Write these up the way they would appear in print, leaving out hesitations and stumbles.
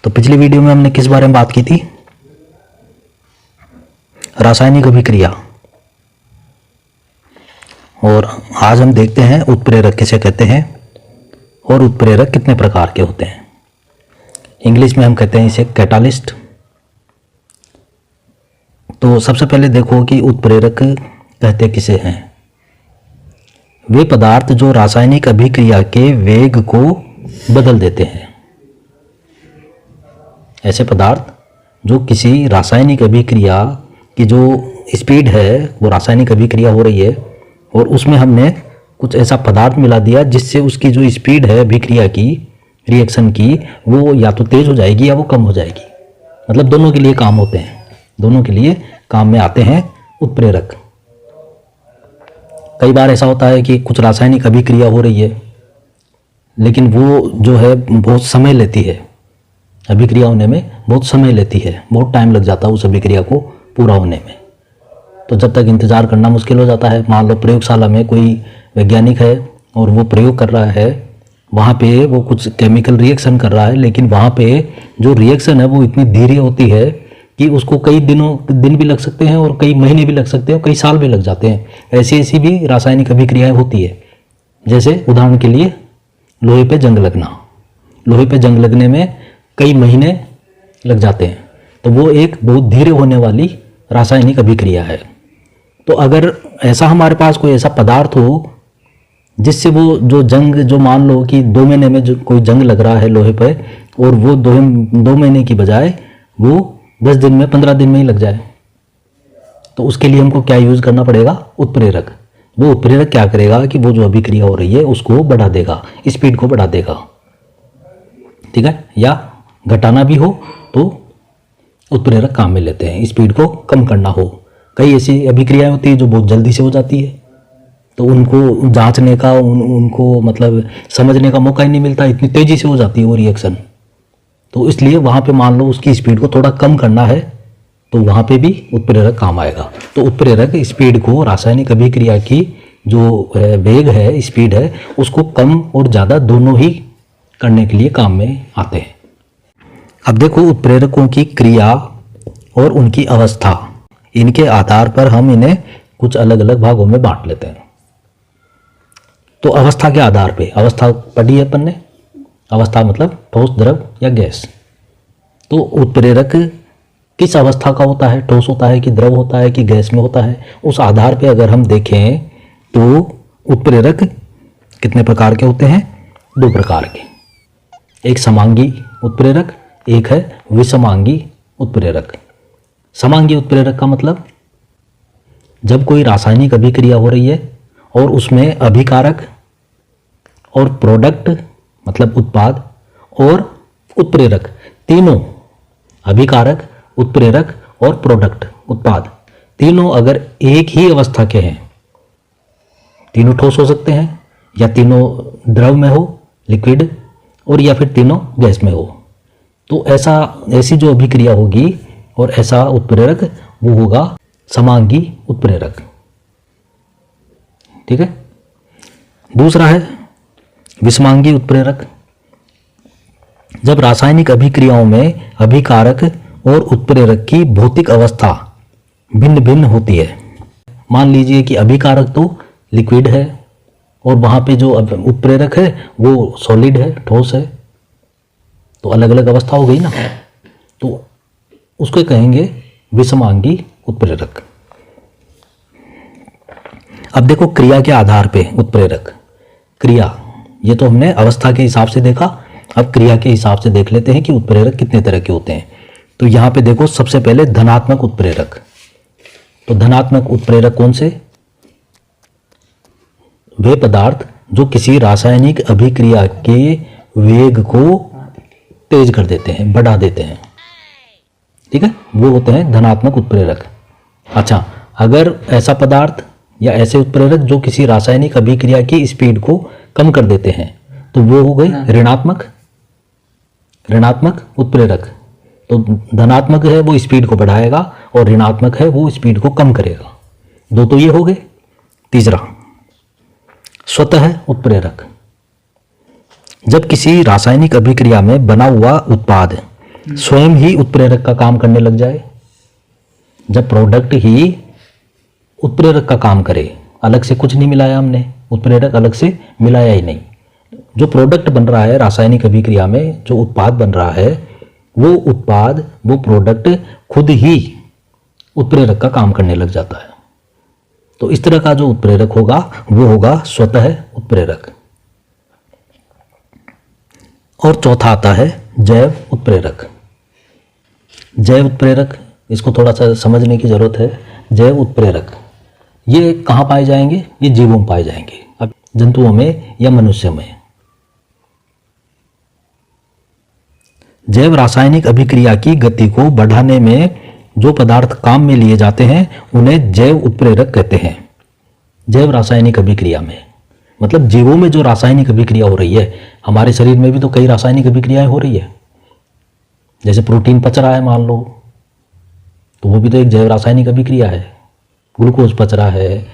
तो पिछली वीडियो में हमने किस बारे में बात की थी? रासायनिक अभिक्रिया। और आज हम देखते हैं उत्प्रेरक किसे कहते हैं और उत्प्रेरक कितने प्रकार के होते हैं। इंग्लिश में हम कहते हैं इसे कैटालिस्ट। तो सबसे पहले देखो कि उत्प्रेरक कहते किसे हैं। वे पदार्थ जो रासायनिक अभिक्रिया के वेग को बदल देते हैं। ऐसे पदार्थ जो किसी रासायनिक अभिक्रिया की जो स्पीड है, वो रासायनिक अभिक्रिया हो रही है और उसमें हमने कुछ ऐसा पदार्थ मिला दिया जिससे उसकी जो स्पीड है अभिक्रिया की, रिएक्शन की, वो या तो तेज हो जाएगी या वो कम हो जाएगी। मतलब दोनों के लिए काम होते हैं, दोनों के लिए काम में आते हैं उत्प्रेरक। कई बार ऐसा होता है कि कुछ रासायनिक अभिक्रिया हो रही है लेकिन वो जो है बहुत समय लेती है, अभिक्रिया होने में बहुत समय लेती है, बहुत टाइम लग जाता है उस अभिक्रिया को पूरा होने में। तो जब तक इंतज़ार करना मुश्किल हो जाता है। मान लो प्रयोगशाला में कोई वैज्ञानिक है और वो प्रयोग कर रहा है, वहाँ पे वो कुछ केमिकल रिएक्शन कर रहा है, लेकिन वहाँ पे जो रिएक्शन है वो इतनी धीरे होती है कि उसको कई दिन भी लग सकते हैं और कई महीने भी लग सकते हैं और कई साल भी लग जाते हैं। ऐसी ऐसी भी रासायनिक अभिक्रियाएँ होती है। जैसे उदाहरण के लिए लोहे पे जंग लगना, लोहे पे जंग लगने में कई महीने लग जाते हैं, तो वो एक बहुत धीरे होने वाली रासायनिक अभिक्रिया है। तो अगर ऐसा हमारे पास कोई ऐसा पदार्थ हो जिससे वो जो जंग, जो मान लो कि 2 महीने में जो कोई जंग लग रहा है लोहे पे और वो 2 महीने की बजाय वो 10 दिन में, 15 दिन में ही लग जाए, तो उसके लिए हमको क्या यूज़ करना पड़ेगा? उत्प्रेरक। वो उत्प्रेरक क्या करेगा कि वो जो अभिक्रिया हो रही है उसको बढ़ा देगा, स्पीड को बढ़ा देगा। ठीक है, या घटाना भी हो तो उत्प्रेरक काम में लेते हैं, स्पीड को कम करना हो। कई ऐसी अभिक्रियाएं होती है जो बहुत जल्दी से हो जाती है, तो उनको जांचने का, उनको मतलब समझने का मौका ही नहीं मिलता, इतनी तेज़ी से हो जाती है वो रिएक्शन। तो इसलिए वहाँ पे मान लो उसकी स्पीड को थोड़ा कम करना है तो वहाँ पे भी उत्प्रेरक काम आएगा। तो उत्प्रेरक स्पीड को, रासायनिक अभिक्रिया की जो वेग है, स्पीड है, उसको कम और ज़्यादा दोनों ही करने के लिए काम में आते हैं। अब देखो उत्प्रेरकों की क्रिया और उनकी अवस्था, इनके आधार पर हम इन्हें कुछ अलग अलग भागों में बांट लेते हैं। तो अवस्था के आधार पे, अवस्था पढ़ी है अपन ने, अवस्था मतलब ठोस, द्रव या गैस। तो उत्प्रेरक किस अवस्था का होता है, ठोस होता है कि द्रव होता है कि गैस में होता है, उस आधार पे अगर हम देखें तो उत्प्रेरक कितने प्रकार के होते हैं? 2 प्रकार के। एक समांगी उत्प्रेरक, एक है विषमांगी उत्प्रेरक। समांगी उत्प्रेरक का मतलब जब कोई रासायनिक अभिक्रिया हो रही है और उसमें अभिकारक और प्रोडक्ट मतलब उत्पाद और उत्प्रेरक, तीनों, अभिकारक, उत्प्रेरक और प्रोडक्ट उत्पाद, तीनों अगर एक ही अवस्था के हैं, तीनों ठोस हो सकते हैं या तीनों द्रव में हो, लिक्विड, और या फिर तीनों गैस में हो, तो ऐसी जो अभिक्रिया होगी और ऐसा उत्प्रेरक वो होगा समांगी उत्प्रेरक। ठीक है। दूसरा है विषमांगी उत्प्रेरक। जब रासायनिक अभिक्रियाओं में अभिकारक और उत्प्रेरक की भौतिक अवस्था भिन्न भिन्न होती है। मान लीजिए कि अभिकारक तो लिक्विड है और वहाँ पे जो उत्प्रेरक है वो सॉलिड है, ठोस है, तो अलग अलग अवस्था हो गई ना, तो उसको कहेंगे विषमांगी उत्प्रेरक। अब देखो क्रिया के आधार पे उत्प्रेरक, क्रिया, ये तो हमने अवस्था के हिसाब से देखा, अब क्रिया के हिसाब से देख लेते हैं कि उत्प्रेरक कितने तरह के होते हैं। तो यहाँ पे देखो सबसे पहले धनात्मक उत्प्रेरक। तो धनात्मक उत्प्रेरक कौन से? वे पदार्थ जो किसी रासायनिक अभिक्रिया के वेग को तेज कर देते हैं, बढ़ा देते हैं। ठीक है, वो होते हैं धनात्मक उत्प्रेरक। अच्छा, अगर ऐसा पदार्थ या ऐसे उत्प्रेरक जो किसी रासायनिक अभिक्रिया की स्पीड को कम कर देते हैं तो वो हो गए ऋणात्मक उत्प्रेरक। तो धनात्मक है वो स्पीड को बढ़ाएगा और ऋणात्मक है वो स्पीड को कम करेगा। 2 तो ये हो गए। तीसरा स्वतः उत्प्रेरक। जब किसी रासायनिक अभिक्रिया में बना हुआ उत्पाद स्वयं ही उत्प्रेरक का काम करने लग जाए। जब प्रोडक्ट ही उत्प्रेरक का काम करे, अलग से कुछ नहीं मिलाया हमने, उत्प्रेरक अलग से मिलाया ही नहीं, जो प्रोडक्ट बन रहा है रासायनिक अभिक्रिया में, जो उत्पाद बन रहा है, वो उत्पाद, वो प्रोडक्ट खुद ही उत्प्रेरक का काम करने लग जाता है। तो इस तरह का जो उत्प्रेरक होगा वो होगा स्वतः उत्प्रेरक। और चौथा आता है जैव उत्प्रेरक। जैव उत्प्रेरक, इसको थोड़ा सा समझने की जरूरत है। जैव उत्प्रेरक ये कहाँ पाए जाएंगे? ये जीवों में पाए जाएंगे, अब जंतुओं में या मनुष्य में। जैव रासायनिक अभिक्रिया की गति को बढ़ाने में जो पदार्थ काम में लिए जाते हैं उन्हें जैव उत्प्रेरक कहते हैं। जैव रासायनिक अभिक्रिया में मतलब जीवों में जो रासायनिक अभिक्रिया हो रही है, हमारे शरीर में भी तो कई रासायनिक अभिक्रियाएं हो रही है। जैसे प्रोटीन पच रहा है मान लो, तो वो भी तो एक जैव रासायनिक अभिक्रिया है। ग्लूकोज पच रहा है,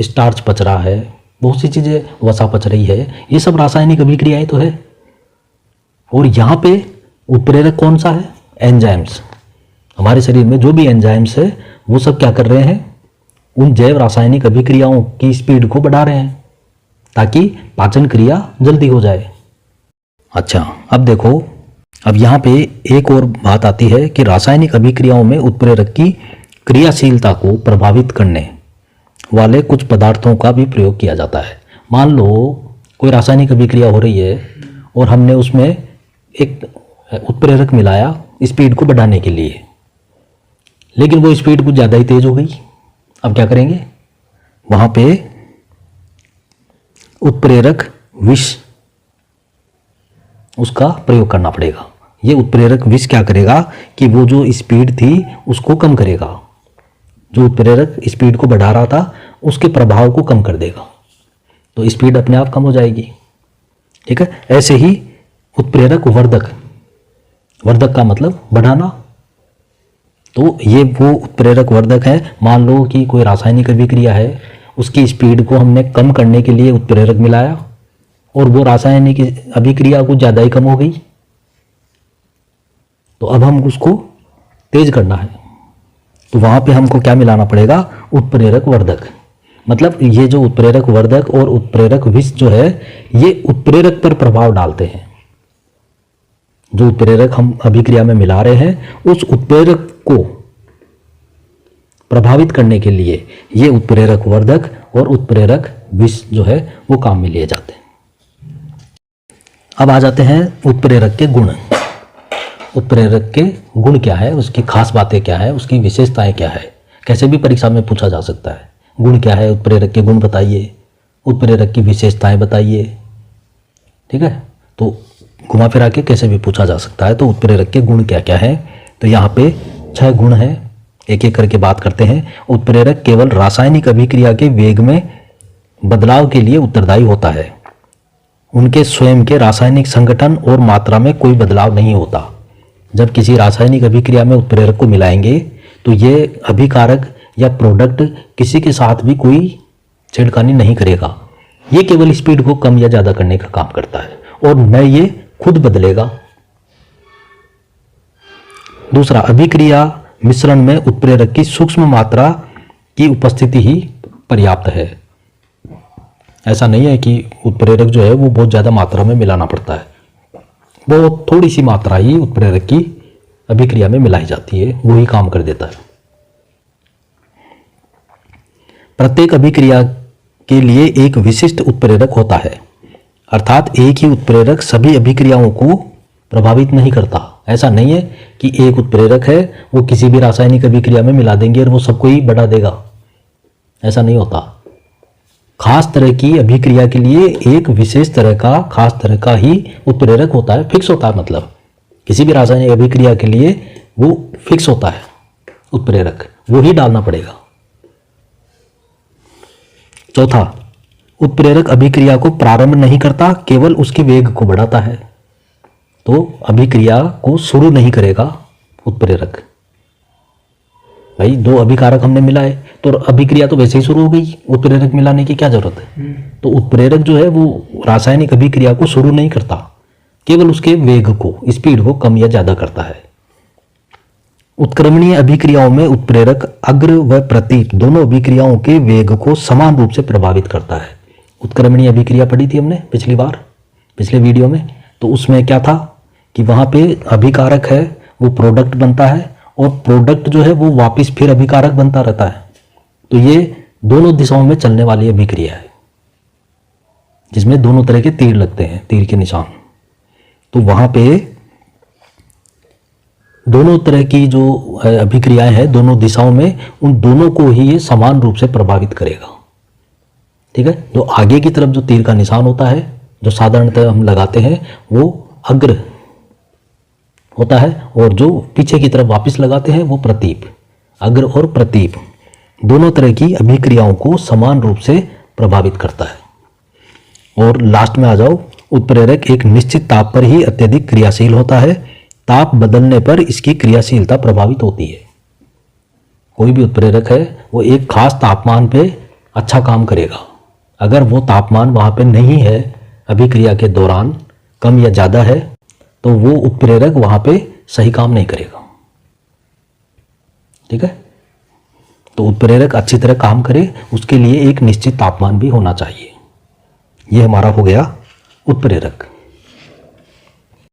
स्टार्च पच रहा है, बहुत सी चीज़ें, वसा पच रही है, ये सब रासायनिक अभिक्रियाएं तो है। और यहाँ पे उत्प्रेरक कौन सा है? एंजाइम्स। हमारे शरीर में जो भी एंजाइम्स है वो सब क्या कर रहे हैं? उन जैव रासायनिक अभिक्रियाओं की स्पीड को बढ़ा रहे हैं ताकि पाचन क्रिया जल्दी हो जाए। अच्छा, अब देखो, अब यहाँ पे एक और बात आती है कि रासायनिक अभिक्रियाओं में उत्प्रेरक की क्रियाशीलता को प्रभावित करने वाले कुछ पदार्थों का भी प्रयोग किया जाता है। मान लो कोई रासायनिक अभिक्रिया हो रही है और हमने उसमें एक उत्प्रेरक मिलाया स्पीड को बढ़ाने के लिए, लेकिन वो स्पीड कुछ ज़्यादा ही तेज हो गई। अब क्या करेंगे? वहाँ पे उत्प्रेरक विष, उसका प्रयोग करना पड़ेगा। ये उत्प्रेरक विष क्या करेगा कि वो जो स्पीड थी उसको कम करेगा। जो उत्प्रेरक स्पीड को बढ़ा रहा था उसके प्रभाव को कम कर देगा, तो स्पीड अपने आप कम हो जाएगी। ठीक है। ऐसे ही उत्प्रेरक वर्धक, वर्धक का मतलब बढ़ाना, तो ये वो उत्प्रेरक वर्धक है। मान लो कि कोई रासायनिक अभिक्रिया है, उसकी स्पीड को हमने कम करने के लिए उत्प्रेरक मिलाया और वो रासायनिक अभिक्रिया कुछ ज़्यादा ही कम हो गई, तो अब हम उसको तेज करना है, तो वहाँ पे हमको क्या मिलाना पड़ेगा? उत्प्रेरक वर्धक। मतलब ये जो उत्प्रेरक वर्धक और उत्प्रेरक विष जो है, ये उत्प्रेरक पर प्रभाव डालते हैं। जो उत्प्रेरक हम अभिक्रिया में मिला रहे हैं, उस उत्प्रेरक को प्रभावित करने के लिए ये उत्प्रेरक वर्धक और उत्प्रेरक विष जो है वो काम में लिए जाते हैं। अब आ जाते हैं उत्प्रेरक के गुण। उत्प्रेरक के गुण क्या है, उसकी खास बातें क्या है, उसकी विशेषताएं क्या है, कैसे भी परीक्षा में पूछा जा सकता है। गुण क्या है, उत्प्रेरक के गुण बताइए, उत्प्रेरक की विशेषताएं बताइए। ठीक है, तो घुमा फिरा के कैसे भी पूछा जा सकता है। तो उत्प्रेरक के गुण क्या क्या है, तो यहाँ पे 6 गुण हैं, एक एक करके बात करते हैं। उत्प्रेरक केवल रासायनिक अभिक्रिया के वेग में बदलाव के लिए उत्तरदायी होता है। उनके स्वयं के रासायनिक संगठन और मात्रा में कोई बदलाव नहीं होता। जब किसी रासायनिक अभिक्रिया में उत्प्रेरक को मिलाएंगे तो ये अभिकारक या प्रोडक्ट किसी के साथ भी कोई छेड़खानी नहीं करेगा। ये केवल स्पीड को कम या ज़्यादा करने का काम करता है और न ये खुद बदलेगा। दूसरा, अभिक्रिया मिश्रण में उत्प्रेरक की सूक्ष्म मात्रा की उपस्थिति ही पर्याप्त है। ऐसा नहीं है कि उत्प्रेरक जो है वो बहुत ज़्यादा मात्रा में मिलाना पड़ता है, वो थोड़ी सी मात्रा ही उत्प्रेरक की अभिक्रिया में मिलाई जाती है, वो ही काम कर देता है। प्रत्येक अभिक्रिया के लिए एक विशिष्ट उत्प्रेरक होता है, अर्थात एक ही उत्प्रेरक सभी अभिक्रियाओं को प्रभावित नहीं करता। ऐसा नहीं है कि एक उत्प्रेरक है वो किसी भी रासायनिक अभिक्रिया में मिला देंगे और वो सबको ही बढ़ा देगा, ऐसा नहीं होता। खास तरह की अभिक्रिया के लिए एक विशेष तरह का, खास तरह का ही उत्प्रेरक होता है, फिक्स होता है। मतलब किसी भी रासायनिक अभिक्रिया के लिए वो फिक्स होता है उत्प्रेरक, वो ही डालना पड़ेगा। चौथा, उत्प्रेरक अभिक्रिया को प्रारंभ नहीं करता, केवल उसके वेग को बढ़ाता है। तो अभिक्रिया को शुरू नहीं करेगा उत्प्रेरक। भाई 2 अभिकारक हमने मिलाए तो अभिक्रिया तो वैसे ही शुरू हो गई, उत्प्रेरक मिलाने की क्या जरूरत है। तो उत्प्रेरक जो है वो रासायनिक अभिक्रिया को शुरू नहीं करता, केवल उसके वेग को, स्पीड को कम या ज़्यादा करता है। उत्क्रमणीय अभिक्रियाओं में उत्प्रेरक अग्र व प्रतीप दोनों अभिक्रियाओं के वेग को समान रूप से प्रभावित करता है। उत्क्रमणीय अभिक्रिया पढ़ी थी हमने पिछली बार, पिछले वीडियो में। तो उसमें क्या था कि वहाँ पे अभिकारक है वो प्रोडक्ट बनता है, और प्रोडक्ट जो है वो वापस फिर अभिकारक बनता रहता है। तो ये दोनों दिशाओं में चलने वाली अभिक्रिया है, जिसमें दोनों तरह के तीर लगते हैं, तीर के निशान। तो वहाँ पे दोनों तरह की जो अभिक्रियाएं हैं दोनों दिशाओं में, उन दोनों को ही ये समान रूप से प्रभावित करेगा। ठीक है। जो आगे की तरफ जो तीर का निशान होता है, जो साधारणतः हम लगाते हैं, वो अग्र होता है, और जो पीछे की तरफ वापस लगाते हैं वो प्रतीप। अग्र और प्रतीप दोनों तरह की अभिक्रियाओं को समान रूप से प्रभावित करता है। और लास्ट में आ जाओ, उत्प्रेरक एक निश्चित ताप पर ही अत्यधिक क्रियाशील होता है। ताप बदलने पर इसकी क्रियाशीलता प्रभावित होती है। कोई भी उत्प्रेरक है वो एक खास तापमान पे अच्छा काम करेगा। अगर वो तापमान वहाँ पे नहीं है, अभिक्रिया के दौरान कम या ज़्यादा है, तो वो उत्प्रेरक वहाँ पे सही काम नहीं करेगा। ठीक है। तो उत्प्रेरक अच्छी तरह काम करे उसके लिए एक निश्चित तापमान भी होना चाहिए। ये हमारा हो गया उत्प्रेरक।